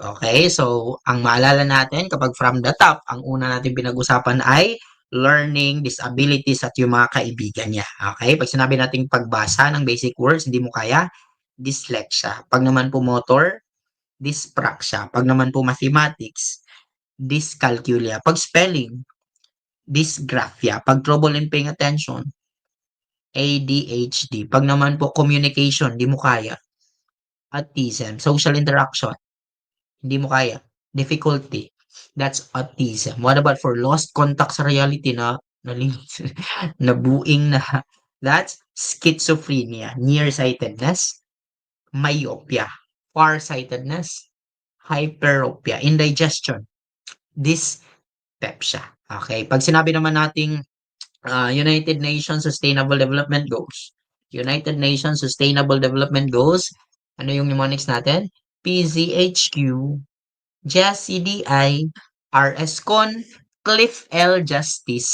Okay, so ang maalala natin kapag from the top, ang una natin pinag-usapan ay learning disabilities at yung mga kaibigan niya. Okay, pag sinabi nating pagbasa ng basic words, hindi mo kaya, dyslexia. Pag naman po motor, dyspraxia. Pag naman po mathematics, dyscalculia. Pag spelling, dysgraphia. Pag trouble in paying attention, ADHD. Pag naman po communication, hindi mo kaya, autism. Social interaction, hindi mo kaya, difficulty. That's autism. What about for lost contact sa reality na nabuing na? That's schizophrenia, nearsightedness, myopia, farsightedness, hyperopia, indigestion, dyspepsia. Okay, pag sinabi naman nating United Nations Sustainable Development Goals, United Nations Sustainable Development Goals, ano yung mnemonics natin? PZHQ, Just CDI, RS Con, Cliff L Justice,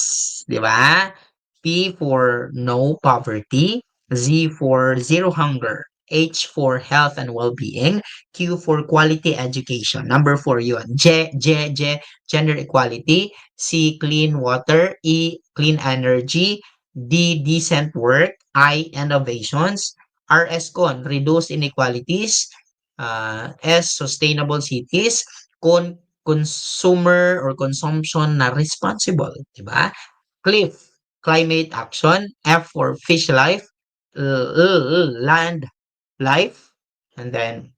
di ba? P for no poverty, Z for zero hunger, H for health and well-being, Q for quality education. Number 4 yun. Gender equality, C, clean water, E, clean energy, D, decent work, I, innovations, RS Con, reduce inequalities, S, sustainable cities, consumer or consumption na responsible, di ba? Cliff, climate action, F for fish life, land life, and then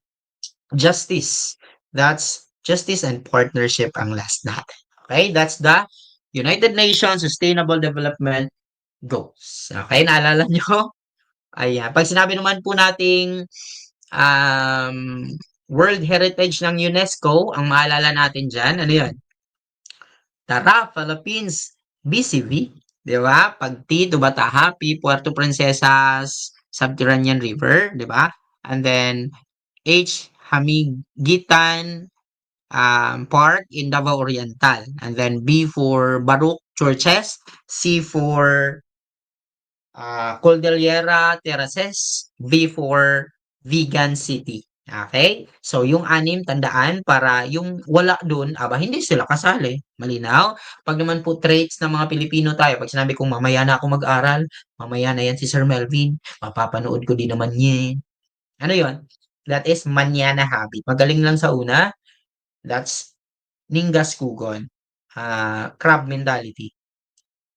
justice. That's justice and partnership ang last natin. Okay, that's the United Nations Sustainable Development Goals. Okay, naalala nyo? Ayan. Pag sinabi naman po nating um, World Heritage ng UNESCO, ang maalala natin dyan, ano yun? Tara, Philippines, BCV, di ba? Pag T, Tubataha, P, Puerto Princesas, Subterranean River, di ba? And then H, Hamigitan Park in Davao Oriental. And then B for Baruch Churches, C for Cordillera Terraces, V for Vegan City. Okay? So, yung anim, tandaan, para yung wala dun, hindi sila kasali. Malinaw? Pag naman po traits ng mga Pilipino tayo, pag sinabi kong mamaya na ako mag-aral, mamaya na yan si Sir Melvin, mapapanood ko din naman yan. Ano yon? That is manyana habit. Magaling lang sa una, that's ningas kugon. Crab mentality.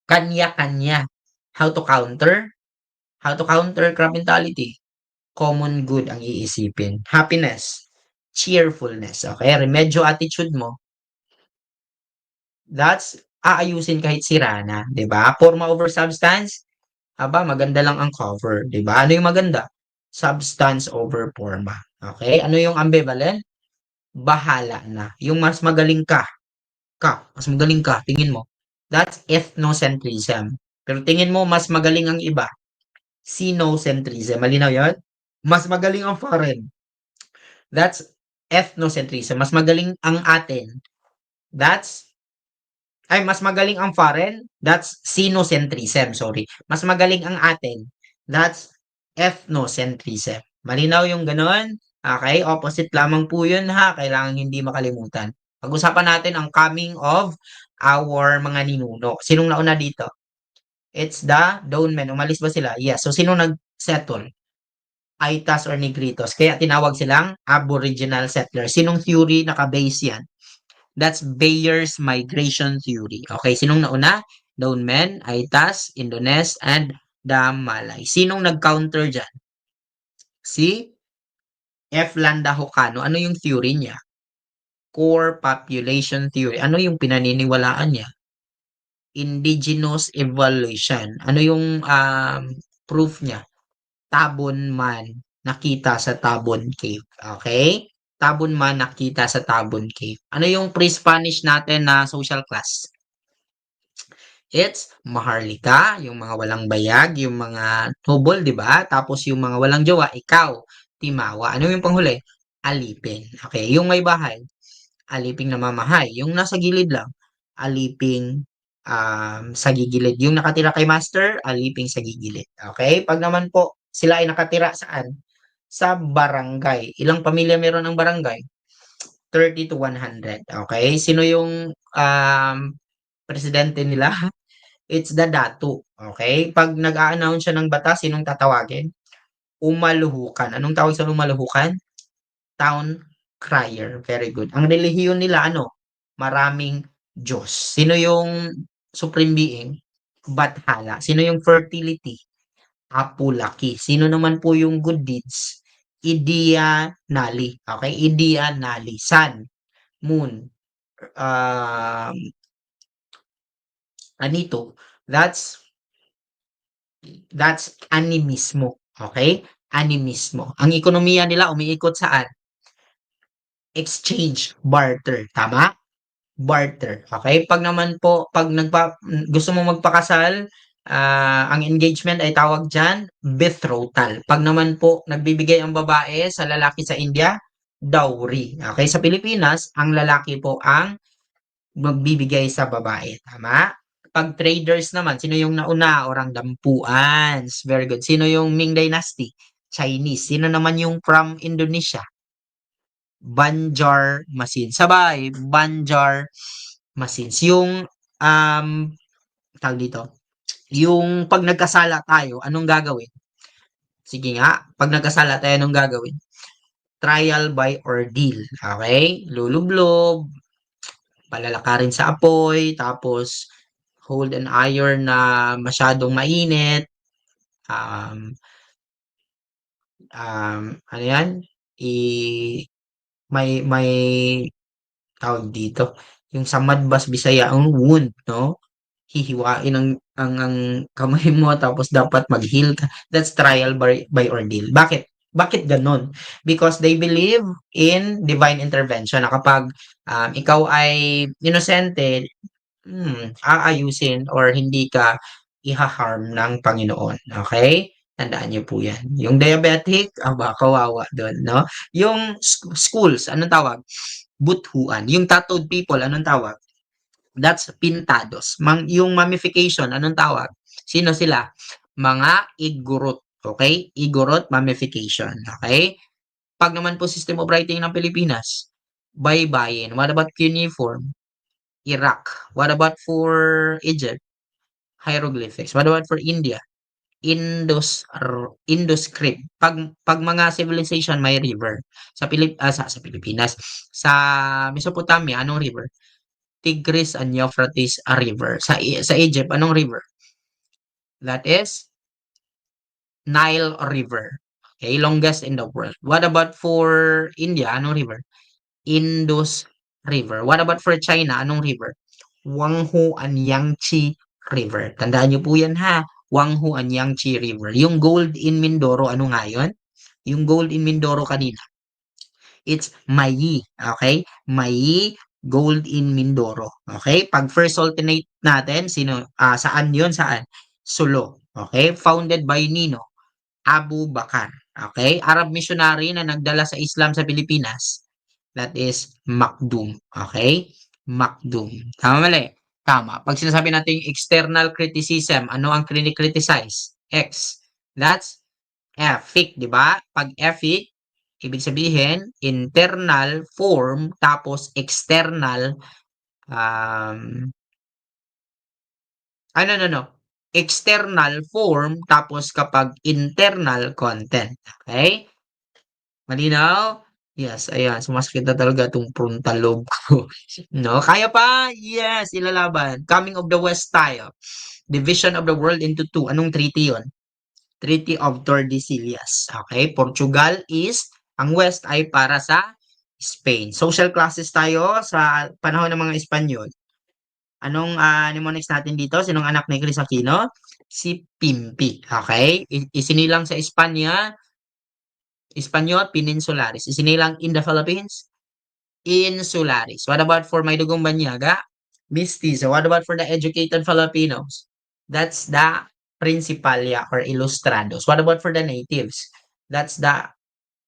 Kanya-kanya. How to counter? How to counter crab mentality? Common good ang iisipin. Happiness, cheerfulness, okay? Remedyo attitude mo, that's aayusin kahit sira na, 'di ba? Forma over substance, maganda lang ang cover, 'di ba? Ano yung maganda? Substance over forma. Okay? Ano yung ambivalent? Bahala na. Yung mas magaling mas magaling ka, tingin mo. That's ethnocentrism. Pero tingin mo, mas magaling ang iba. Sinocentrism. Malinaw yun? Mas magaling ang foreign. That's ethnocentrism. Mas magaling ang atin. That's mas magaling ang foreign. That's sinocentrism. Sorry. Mas magaling ang atin. That's ethnocentrism. Malinaw yung ganon? Okay, opposite lamang po yun ha. Kailangan hindi makalimutan. Pag-usapan natin ang coming of our mga ninuno. Sinong nauna dito? It's the Dawnmen. Umalis ba sila? Yes. So, sinong nag-settle? Aitas or Negritos. Kaya tinawag silang Aboriginal settlers. Sinong theory naka-base yan? That's Bayer's migration theory. Okay, sinong nauna? Dawnmen, Aitas, Indones, and the Malay. Sinong nag-counter dyan? Si F. Landa Hocano. Ano yung theory niya? Core population theory. Ano yung pinaniniwalaan niya? Indigenous evaluation. Ano yung proof niya? Tabon man nakita sa Tabon Cave. Okay? Tabon man nakita sa Tabon Cave. Ano yung pre-Spanish natin na social class? It's Maharlika, yung mga walang bayag, yung mga noble, di ba? Tapos yung mga walang jowa, ikaw, Timawa. Ano yung panghuli? Alipin. Okay, yung may bahay, aliping namamahay. Yung nasa gilid lang, aliping sa gigilid. Yung nakatira kay master, aliping sa gigilid. Okay? Pag naman po sila ay nakatira saan? Sa barangay. Ilang pamilya meron ng barangay? 30 to 100. Okay? Sino yung presidente nila? It's the Datu. Okay? Pag nag-a-announce siya ng batas, sinong tatawagin? Umaluhukan. Anong tawag sa umaluhukan? Town crier. Very good. Ang relihiyon nila, ano? Maraming Diyos. Sino yung supreme being? Bathala. Sino yung fertility? Apu-laki. Sino naman po yung good deeds? Idia Nali. Okay? Idia Nali. Sun, moon, um, anito. That's animismo. Okay? Animismo. Ang ekonomiya nila umiikot saan? Exchange, barter. Tama? Barter. Okay? Pag naman po, pag gusto mo magpakasal, ang engagement ay tawag dyan, betrothal. Pag naman po, nagbibigay ang babae sa lalaki sa India, dowry. Okay? Sa Pilipinas, ang lalaki po ang magbibigay sa babae. Tama? Pag traders naman, sino yung nauna? Orang Dampuans. Very good. Sino yung Ming Dynasty? Chinese. Sino naman yung from Indonesia? Banjar Masin. Sabay, Banjar Masins. Yung, tawag dito, yung pag nagkasala tayo, anong gagawin? Sige nga, pag nagkasala tayo, anong gagawin? Trial by ordeal. Okay? Lulublob, palalakarin sa apoy, tapos hold an iron na masyadong mainit, um, ano yan? I, may tawag dito, yung sa Madbas Bisaya, ang wound, no? Hihiwain ang kamay mo tapos dapat mag-heal ka. That's trial by ordeal. Bakit? Bakit ganun? Because they believe in divine intervention na kapag ikaw ay inosente, aayusin or hindi ka iha-harm ng Panginoon. Okay? Tandaan niyo po yan. Yung diabetic, aba, kawawa doon, no? Yung schools, anong tawag? Buthuan. Yung tattooed people, anong tawag? That's pintados. Yung mummification, anong tawag? Sino sila? Mga igurot. Okay? Igurot, mummification. Okay? Pag naman po system of writing ng Pilipinas, baybayin. What about cuneiform? Iraq. What about for Egypt? Hieroglyphics. What about for India? Indoscript. Pag mga civilization may river. Sa Pilipinas. Sa Mesopotamia, anong river? Tigris and Euphrates a river. Sa Egypt, anong river? That is Nile River. Okay, longest in the world. What about for India? Anong river? Indus River. What about for China? Anong river? Wanghu and Yangtze River. Tandaan niyo po yan ha. Wanghu and Yangtze River. Yung gold in Mindoro, ano nga yun? Yung gold in Mindoro kanina. It's Mayi. Okay? Mayi gold in Mindoro. Okay? Pag first alternate natin, saan yun? Saan? Sulu. Okay? Founded by Nino Abu Bakar. Okay? Arab missionary na nagdala sa Islam sa Pilipinas. That is Makdum. Okay? Makdum. Tama mali? Tama. Pag sinasabi natin external criticism, ano ang criticize? X. That's ethic, di ba? Pag ethic, ibig sabihin, internal form, tapos external, um, no. External form, tapos kapag internal content. Okay? Malinaw? Yes, ayan. Sumasakit na talaga itong frontal lobe ko. No? Kaya pa? Yes, ilalaban. Coming of the West tayo. Division of the world into two. Anong treaty yon? Treaty of Tordesillas. Okay? Portugal is, ang West ay para sa Spain. Social classes tayo sa panahon ng mga Espanyol. Anong mnemonics natin dito? Sinong anak ni Chris Aquino? Si Pimpi. Okay? Isinilang sa Espanya, Espanyol, Peninsularis. Isinilang in the Philippines, Insularis. What about for May Dugong Banyaga? Mestizo. What about for the educated Filipinos? That's the Principalia or Ilustrados. What about for the natives? That's the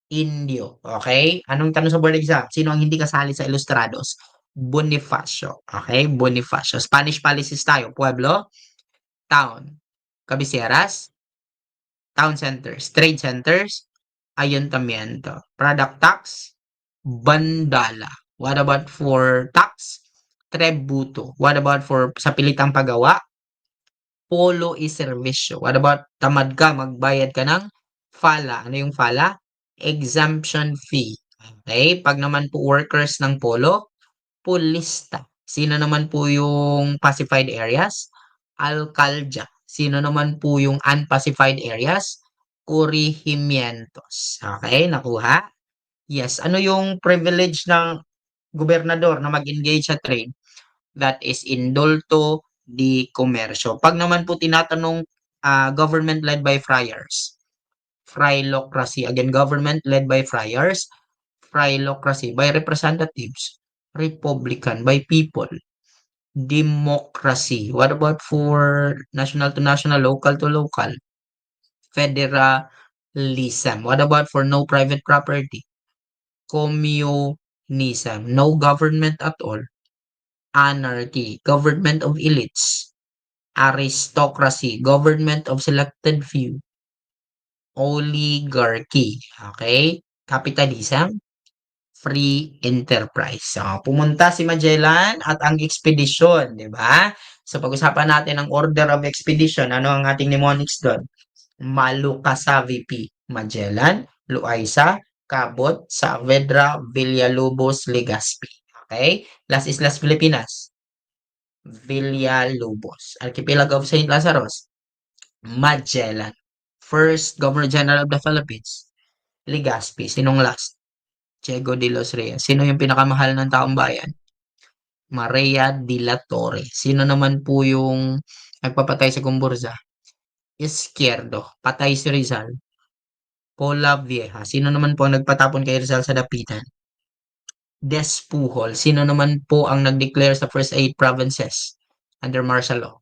Indio. Okay? Anong tanong sa board exam? Sino ang hindi kasali sa Ilustrados? Bonifacio. Okay? Bonifacio. Spanish policies tayo. Pueblo, town. Cabeceras, town centers. Trade centers, ayuntamiento. Product tax, bandala. What about for tax? Tributo. What about for sa pilitang paggawa? Polo is servisyo. What about tamad ka, magbayad ka ng FALA. Ano yung FALA? Exemption fee. Okay? Pag naman po workers ng polo, pulista. Sino naman po yung pacified areas? Alcaldya. Sino naman po yung unpacified areas? Corregimientos. Okay, nakuha? Yes. Ano yung privilege ng gobernador na mag-engage sa trade? That is indulto di komersyo. Pag naman po tinatanong government led by friars, phrilocracy. Again, government led by friars, phrilocracy by representatives, republican by people, democracy. What about for national to national, local to local? Federalism. What about for no private property? Communism. No government at all. Anarchy. Government of elites. Aristocracy. Government of selected few. Oligarchy. Okay? Capitalism. Free enterprise. So, pumunta si Magellan at ang expedition, di ba? So, pag-usapan natin ang order of expedition. Ano ang ating mnemonics doon? Malukasa VP. Magellan, Loaiza, Cabot, Saavedra, Villalobos, Legazpi. Okay? Las Islas Pilipinas. Villalobos. Archipelago of St. Lazarus. Magellan. First Governor General of the Philippines. Legazpi. Sinong last? Diego de los Reyes. Sino yung pinakamahal ng taong bayan? Maria de la Torre. Sino naman po yung nagpapatay sa Gumburza? Izquierdo. Patay si Rizal. Pola Vieja. Sino naman po ang nagpatapon kay Rizal sa dapitan? Despujol. Sino naman po ang nag-declare sa first 8 provinces under martial law?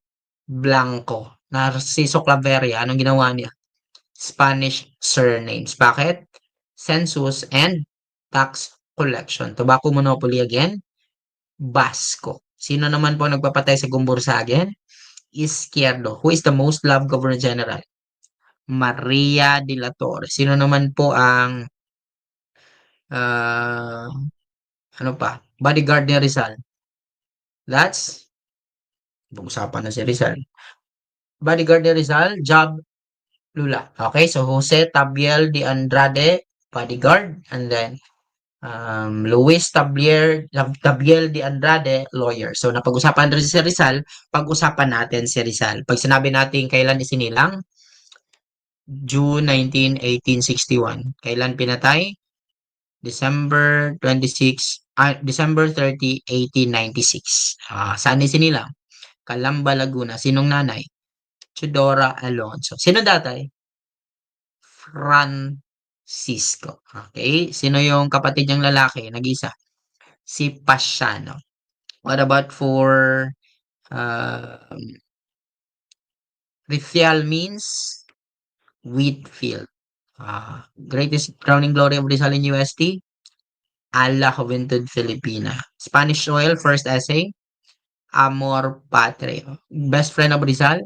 Blanco. Narciso Claveria. Anong ginawa niya? Spanish surnames. Bakit? Census and tax collection. Tobacco monopoly again. Basco. Sino naman po nagpapatay sa Gumbursa again? Izquierdo. Who is the most loved Governor General? Maria de la Torre. Sino naman po ang ah, ano pa? Bodyguard ni Rizal? That's pag-usapan na si Rizal. Bodyguard ni Rizal, Job Lula. Okay, so Jose Tabiel de Andrade, bodyguard, and then Luis Tabiel de Andrade, lawyer. So, napag-usapan rin si Rizal, pag-usapan natin si Rizal. Pag sinabi natin kailan isinilang, June 19, 1861. Kailan pinatay? December 30, 1896. Saan isinilang? Calamba, Laguna. Sinong nanay? Chudora Alonso. Sino tatay? Francisco. Okay? Sino yung kapatid niyang lalaki? Nag-isa? Si Pasiano. What about for um, Rizal means wheat field. Greatest crowning glory of Rizal in UST? A la Juventud Filipina. Spanish soil, first essay? Amor Patrio. Best friend of Rizal?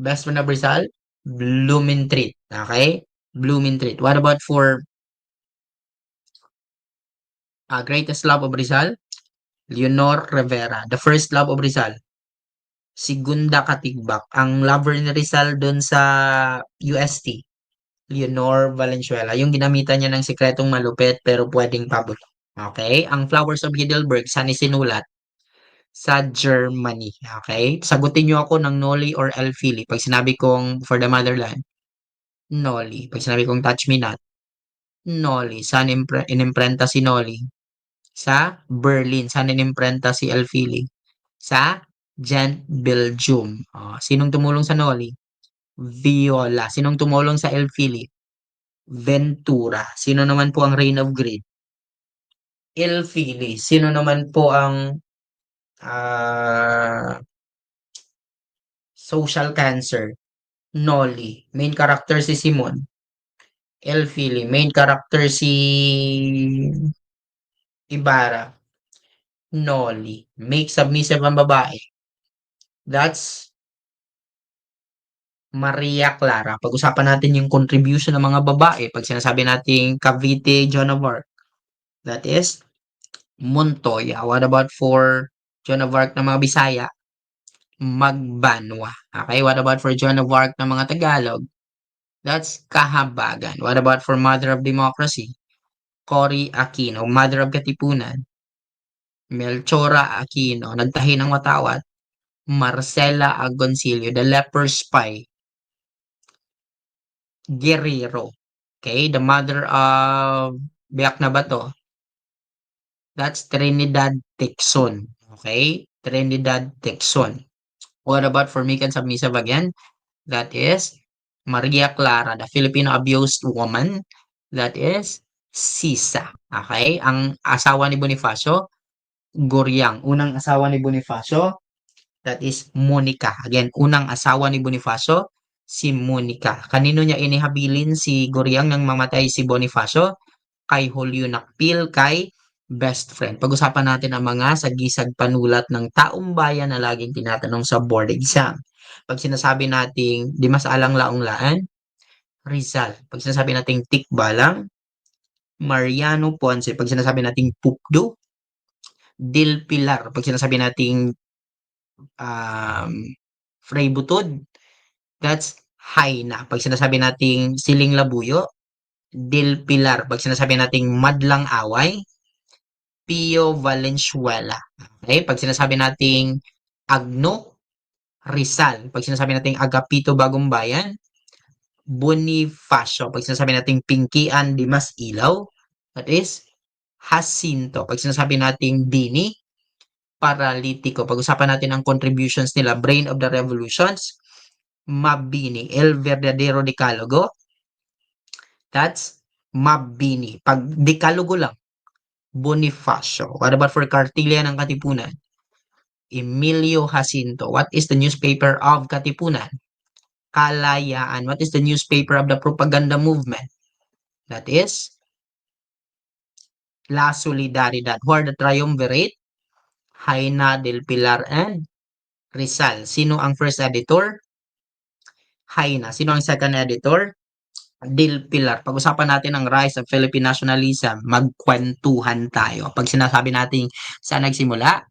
Best friend of Rizal? Blooming Treat. Okay? Blooming Treat. What about for greatest love of Rizal? Leonor Rivera. The first love of Rizal? Segunda Katigbak. Ang lover ni Rizal doon sa UST? Leonor Valenzuela. Yung ginamitan niya ng sikretong malupit pero pwedeng pabulok. Okay? Ang Flowers of Heidelberg, saan isinulat? Sa Germany. Okay? Sagutin niyo ako ng Noli or Elfili. Pag sinabi kong for the motherland, Noli. Pag sinabi kong touch me not, Noli. Saan inimprenta si Noli? Sa Berlin. Saan inimprenta si Elfili? Sa Gent, Belgium. Sinong tumulong sa Noli? Viola. Sinong tumulong sa Elfili? Ventura. Sino naman po ang Reign of Greed? Elfili. Sino naman po ang social cancer? Noli. Main character si Simon. Elfili. Main character si Ibarra. Noli. Make submissive ang babae. That's Maria Clara. Pag-usapan natin yung contribution ng mga babae. Pag sinasabi nating Cavite, Joan of Arc. That is Montoya. What about for Joan of Arc ng mga Bisaya? Magbanwa. Okay, what about for Joan of Arc ng mga Tagalog? That's Kahabagan. What about for Mother of Democracy? Cory Aquino, Mother of Katipunan. Melchora Aquino, Nagtahi ng Watawat. Marcela Agoncillo, The Leper Spy. Guerrero. Okay, the mother of Biak na Bato. That's Trinidad Tixon. Okay, Trinidad Tixon. What about for meek and submissive again? That is Maria Clara, the Filipino abused woman. That is Sisa. Okay, ang asawa ni Bonifacio, Goriang. Unang asawa ni Bonifacio, that is Monica. Again, unang asawa ni Bonifacio, si Monica. Kanino niya inihabilin si Goriang nang mamatay si Bonifacio? Kay Julio Nakpil, kay best friend. Pag-usapan natin ang mga sagisag panulat ng taong bayan na laging tinatanong sa board exam. Pag sinasabi nating Dimas Alang Laong-Laan, Rizal. Pag sinasabi nating Tikbalang, Mariano Ponce. Pag sinasabi nating Pukdo, Dil Pilar. Pag sinasabi nating um, Fray Butod, that's Haina. Pag sinasabi nating Siling Labuyo, Dil Pilar. Pag sinasabi nating Madlang Away, Pio Valenzuela. Okay? Pag sinasabi nating Agno, Rizal. Pag sinasabi nating Agapito Bagong Bayan, Bonifacio. Pag sinasabi nating Pingkian Dimas Ilaw, that is Jacinto. Pag sinasabi nating Bini, Paralitiko. Pag-usapan natin ang contributions nila, Brain of the Revolutions, Mabini. El Verdadero Decalogo, that's Mabini. Pag Decalogo lang, Bonifacio. What about for Kartilya ng Katipunan? Emilio Jacinto. What is the newspaper of Katipunan? Kalayaan. What is the newspaper of the propaganda movement? That is La Solidaridad. Who are the triumvirate? Haina del Pilar and Rizal. Sino ang first editor? Haina. Sino ang second editor? Del Pilar. Pag-usapan natin ang rise of Philippine nationalism. Magkwentuhan tayo. Pag sinasabi natin saan nagsimula,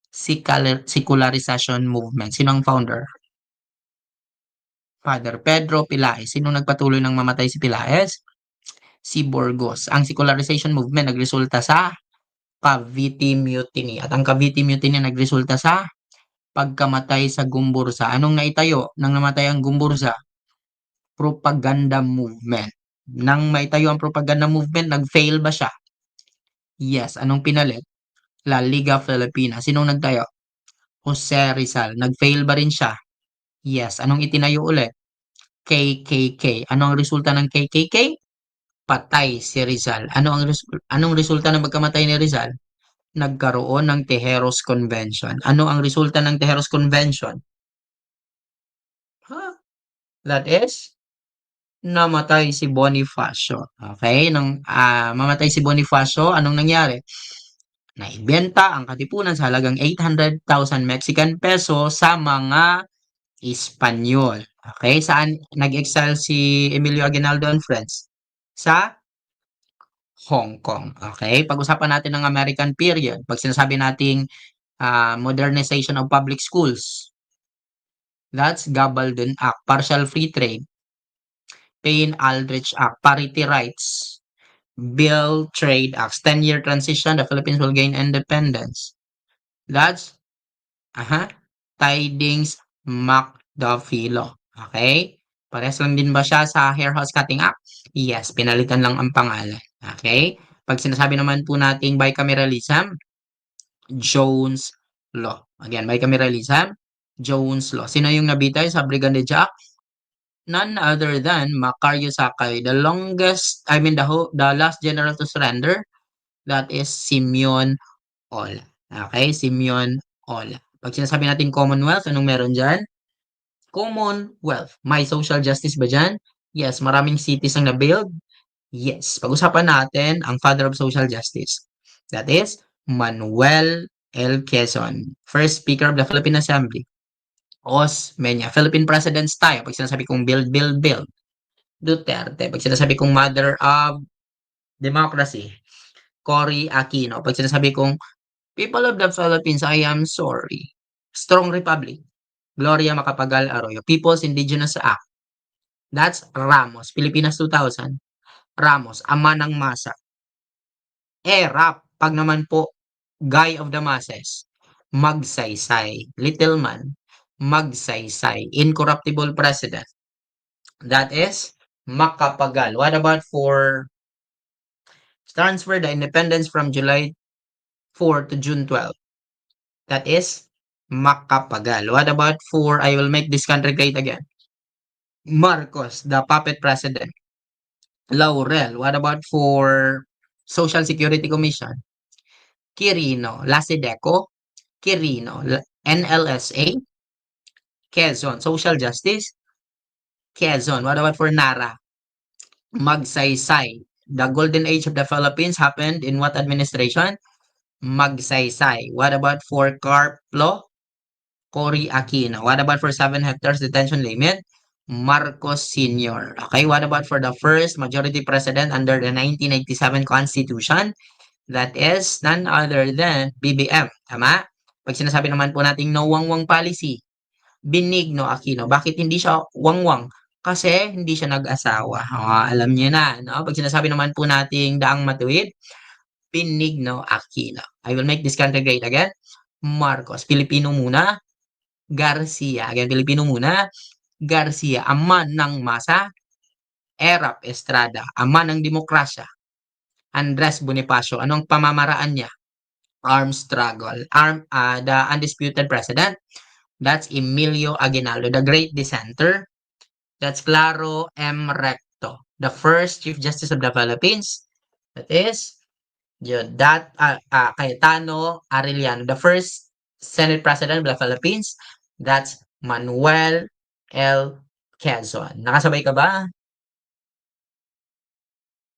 secularization movement. Sino ang founder? Father Pedro Pilaes. Sino nagpatuloy ng mamatay si Pilaes? Si Burgos. Ang secularization movement nagresulta sa Cavite Mutiny. At ang Cavite Mutiny nagresulta sa pagkamatay sa Gumbursa. Anong naitayo nang namatay ang Gumbursa? Propaganda movement. Nang maitayo ang propaganda movement, nag-fail ba siya? Yes. Anong pinalit? La Liga Filipina. Sinong nagtayo? Jose Rizal. Nag-fail ba rin siya? Yes. Anong itinayo ulit? KKK. Ano ang resulta ng KKK? Patay si Rizal. Anong resulta ng pagkamatay ni Rizal? Nagkaroon ng Tejeros Convention. Ano ang resulta ng Tejeros Convention? Huh? That is namatay si Bonifacio. Okay? Nung mamatay si Bonifacio, anong nangyari? Naibenta ang Katipunan sa halagang 800,000 Mexican peso sa mga Espanyol. Okay? Saan nag-exile si Emilio Aguinaldo and Friends? Sa Hong Kong. Okay? Pag-usapan natin ng American period. Pag sinasabi nating modernization of public schools, that's Gabaldon Act. Partial free trade, Payne-Aldrich Act. Parity rights, Bill Trade Acts. 10-year transition, the Philippines will gain independence. That's Tidings McDuffie Law. Okay? Parehas lang din ba siya sa Hair House Cutting Act? Yes, pinalitan lang ang pangalan. Okay? Pag sinasabi naman po nating bicameralism, Jones Law. Again, bicameralism, Jones Law. Sino yung nabitay sa Brigandage Act? None other than Macario Sakay, the last general to surrender. That is Simeon Ola. Okay, Simeon Ola. Pag sinasabi natin Commonwealth, anong meron dyan? Commonwealth. May social justice ba dyan? Yes. Maraming cities ang na-build? Yes. Pag-usapan natin ang father of social justice. That is Manuel L. Quezon, first Speaker of the Philippine Assembly. Osmeña. Philippine presidents tayo. Pag sinasabi kong build, build, build. Duterte. Pag sinasabi kong mother of democracy. Cory Aquino. Pag sinasabi kong People of the Philippines, I am sorry. Strong Republic. Gloria Macapagal Arroyo. People's Indigenous Act. That's Ramos. Pilipinas 2000. Ramos. Ama ng masa. Rap. Pag naman po, Guy of the Masses. Magsaysay. Little man. Magsaysay. Incorruptible President. That is Macapagal. What about for transfer the independence from July 4 to June 12? That is Macapagal. What about for I will make this country great again? Marcos, the puppet president. Laurel. What about for Social Security Commission? Quirino. Lasideco. Quirino. NLSA. Quezon. Social Justice. Quezon. What about for Nara? Magsaysay. The golden age of the Philippines happened in what administration? Magsaysay. What about for Carplo? Cory Aquino. What about for 7 hectares detention limit? Marcos Sr. Okay, what about for the first majority president under the 1997 Constitution? That is none other than BBM. Tama? Pag sinasabi naman po nating no wangwang policy, Benigno Aquino. Bakit hindi siya wangwang? Kasi hindi siya nag-asawa. Alam niyo na, no? Pag sinasabi naman po nating daang matuwid, Benigno Aquino. I will make this country great again. Marcos. Pilipino muna. Garcia. Again, Pilipino muna. Garcia. Ama ng masa. Erap Estrada. Ama ng demokrasya. Andres Bonifacio. Anong pamamaraan niya? Armed struggle. The undisputed president. That's Emilio Aguinaldo, the great dissenter. That's Claro M. Recto, the first Chief Justice of the Philippines. That is Cayetano Arellano, the first Senate President of the Philippines. That's Manuel L. Quezon. Nakasabay ka ba?